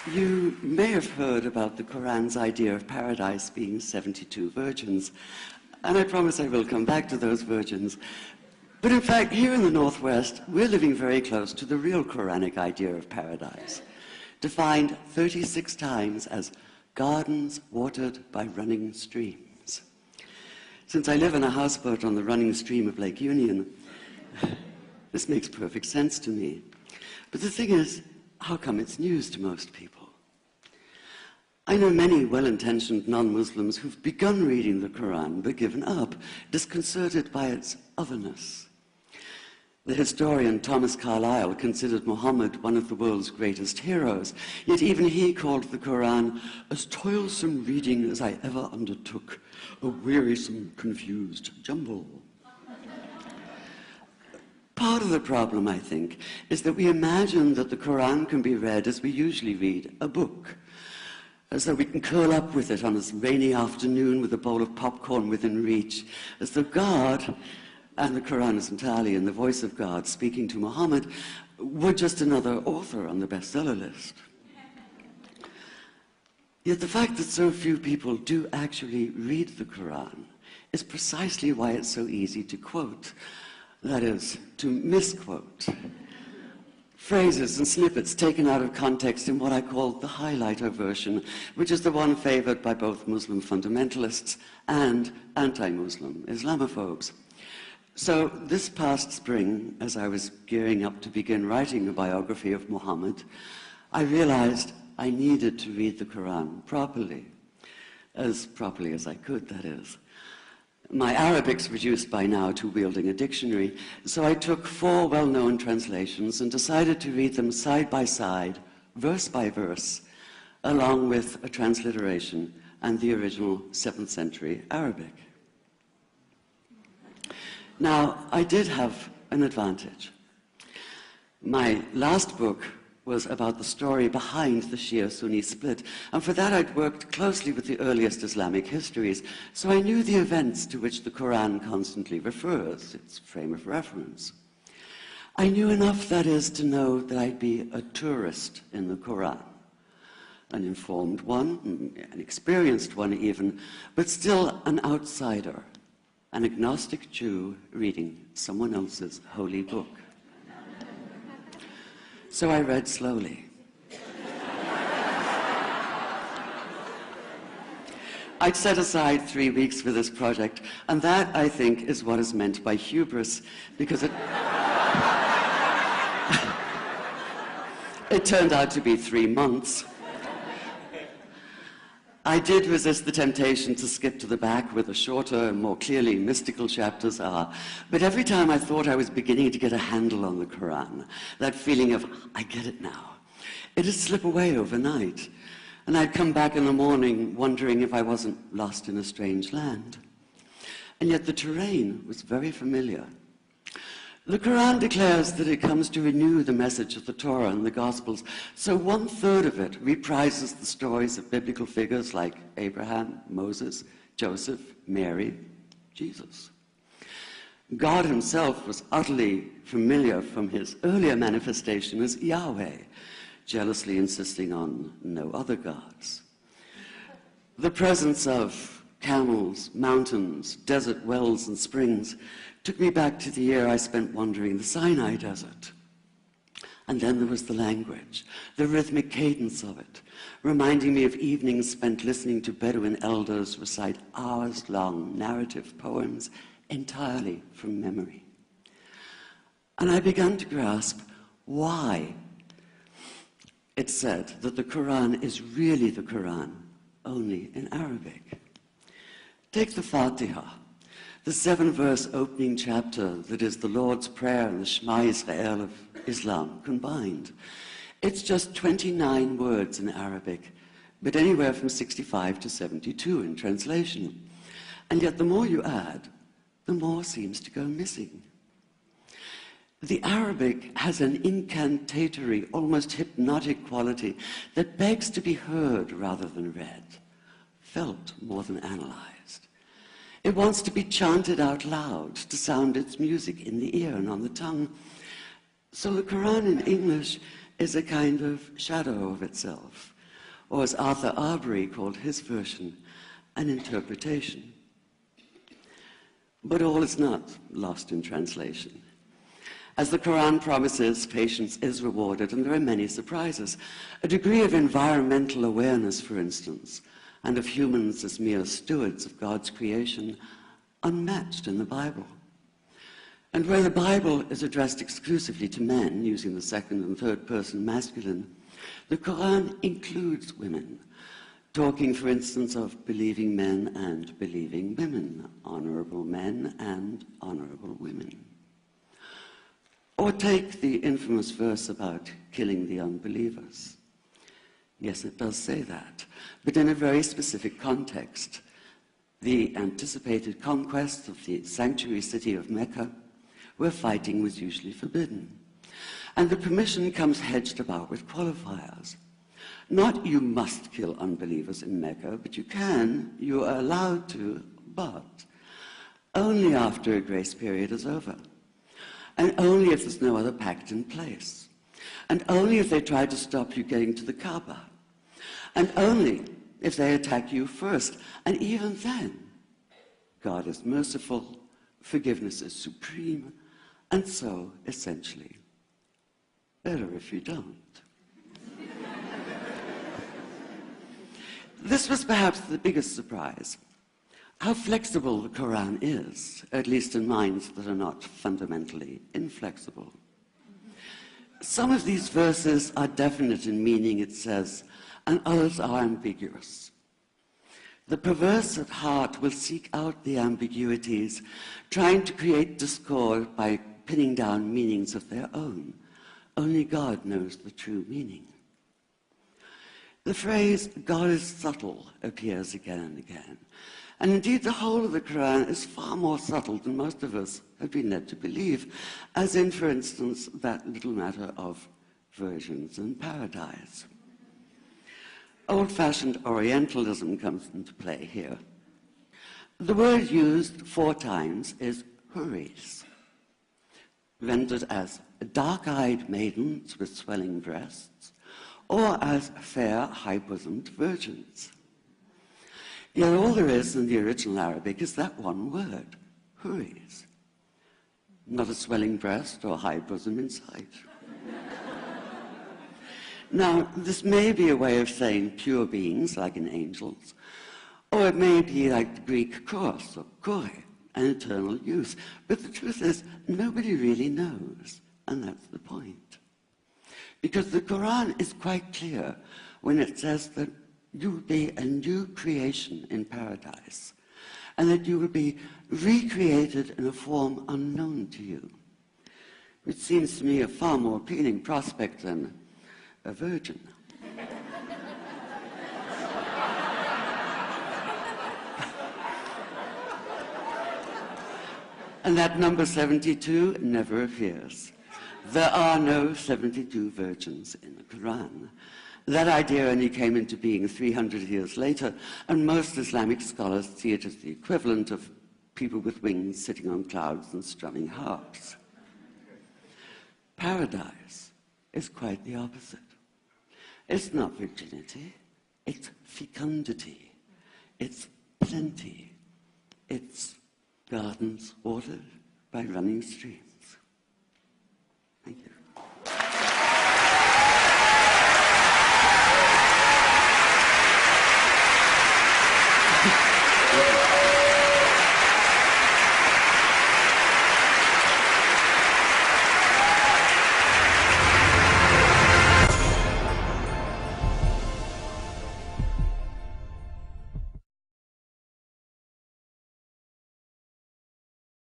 You may have heard about the Quran's idea of paradise being 72 virgins, and I promise I will come back to those virgins. But in fact, here in the Northwest, we're living very close to the real Quranic idea of paradise, defined 36 times as gardens watered by running streams. Since I live in a houseboat on the running stream of Lake Union, this makes perfect sense to me. But the thing is, how come it's news to most people? I know many well-intentioned non-Muslims who've begun reading the Quran but given up, disconcerted by its otherness. The historian Thomas Carlyle considered Muhammad one of the world's greatest heroes, yet even he called the Quran as toilsome reading as I ever undertook, a wearisome, confused jumble. Part of the problem, I think, is that we imagine that the Quran can be read as we usually read a book, as though we can curl up with it on a rainy afternoon with a bowl of popcorn within reach, as though God, and the Quran is entirely in the voice of God speaking to Muhammad, were just another author on the bestseller list. Yet the fact that so few people do actually read the Quran is precisely why it's so easy to quote, that is, to misquote. Phrases and snippets taken out of context in what I call the highlighter version, which is the one favored by both Muslim fundamentalists and anti-Muslim Islamophobes. So this past spring, as I was gearing up to begin writing a biography of Muhammad, I realized I needed to read the Quran properly as I could, that is. My Arabic's reduced by now to wielding a dictionary, so I took 4 well-known translations and decided to read them side by side, verse by verse, along with a transliteration and the original 7th century Arabic. Now, I did have an advantage. My last book was about the story behind the Shia-Sunni split, and for that I'd worked closely with the earliest Islamic histories, so I knew the events to which the Quran constantly refers, its frame of reference. I knew enough, that is, to know that I'd be a tourist in the Quran, an informed one, an experienced one even, but still an outsider, an agnostic Jew reading someone else's holy book. So I read slowly. I'd set aside 3 weeks for this project, and that, I think, is what is meant by hubris, because it turned out to be 3 months. I did resist the temptation to skip to the back where the shorter and more clearly mystical chapters are, but every time I thought I was beginning to get a handle on the Quran, that feeling of, I get it now, it'd slip away overnight, and I'd come back in the morning wondering if I wasn't lost in a strange land. And yet the terrain was very familiar. The Quran declares that it comes to renew the message of the Torah and the Gospels, so 1/3 of it reprises the stories of biblical figures like Abraham, Moses, Joseph, Mary, Jesus. God himself was utterly familiar from his earlier manifestation as Yahweh, jealously insisting on no other gods. The presence of camels, mountains, desert wells, and springs took me back to the year I spent wandering the Sinai desert. And then there was the language, the rhythmic cadence of it, reminding me of evenings spent listening to Bedouin elders recite hours-long narrative poems entirely from memory. And I began to grasp why it's said that the Quran is really the Quran, only in Arabic. Take the Fatiha, the 7-verse opening chapter that is the Lord's Prayer and the Shema Israel of Islam combined. It's just 29 words in Arabic, but anywhere from 65 to 72 in translation. And yet the more you add, the more seems to go missing. The Arabic has an incantatory, almost hypnotic quality that begs to be heard rather than read, felt more than analyzed. It wants to be chanted out loud, to sound its music in the ear and on the tongue. So the Quran in English is a kind of shadow of itself, or as Arthur Arbery called his version, an interpretation. But all is not lost in translation. As the Quran promises, patience is rewarded, and there are many surprises. A degree of environmental awareness, for instance, and of humans as mere stewards of God's creation, unmatched in the Bible. And where the Bible is addressed exclusively to men, using the second and third person masculine, the Quran includes women, talking, for instance, of believing men and believing women, honorable men and honorable women. Or take the infamous verse about killing the unbelievers. Yes, it does say that, but in a very specific context. The anticipated conquest of the sanctuary city of Mecca, where fighting was usually forbidden. And the permission comes hedged about with qualifiers. Not you must kill unbelievers in Mecca, but you are allowed to, but only after a grace period is over. And only if there's no other pact in place. And only if they try to stop you getting to the Kaaba. And only if they attack you first. And even then, God is merciful, forgiveness is supreme, and so, essentially, better if you don't. This was perhaps the biggest surprise. How flexible the Quran is, at least in minds that are not fundamentally inflexible. Some of these verses are definite in meaning, it says, and others are ambiguous. The perverse at heart will seek out the ambiguities, trying to create discord by pinning down meanings of their own. Only God knows the true meaning. The phrase, God is subtle, appears again and again. And indeed, the whole of the Quran is far more subtle than most of us have been led to believe, as in, for instance, that little matter of virgins and paradise. Old-fashioned Orientalism comes into play here. The word used 4 times is huris, rendered as dark-eyed maidens with swelling breasts, or as fair, high-bosomed virgins. Yet all there is in the original Arabic is that one word, huris. Not a swelling breast or high bosom in sight. Now, this may be a way of saying pure beings, like in angels, or it may be like the Greek kos, or kore, an eternal youth. But the truth is, nobody really knows, and that's the point. Because the Quran is quite clear when it says that you will be a new creation in paradise, and that you will be recreated in a form unknown to you, which seems to me a far more appealing prospect than a virgin. And that number 72 never appears. There are no 72 virgins in the Quran. That idea only came into being 300 years later, and most Islamic scholars see it as the equivalent of people with wings sitting on clouds and strumming harps. Paradise is quite the opposite. It's not virginity, it's fecundity, it's plenty, it's gardens watered by running streams. Thank you.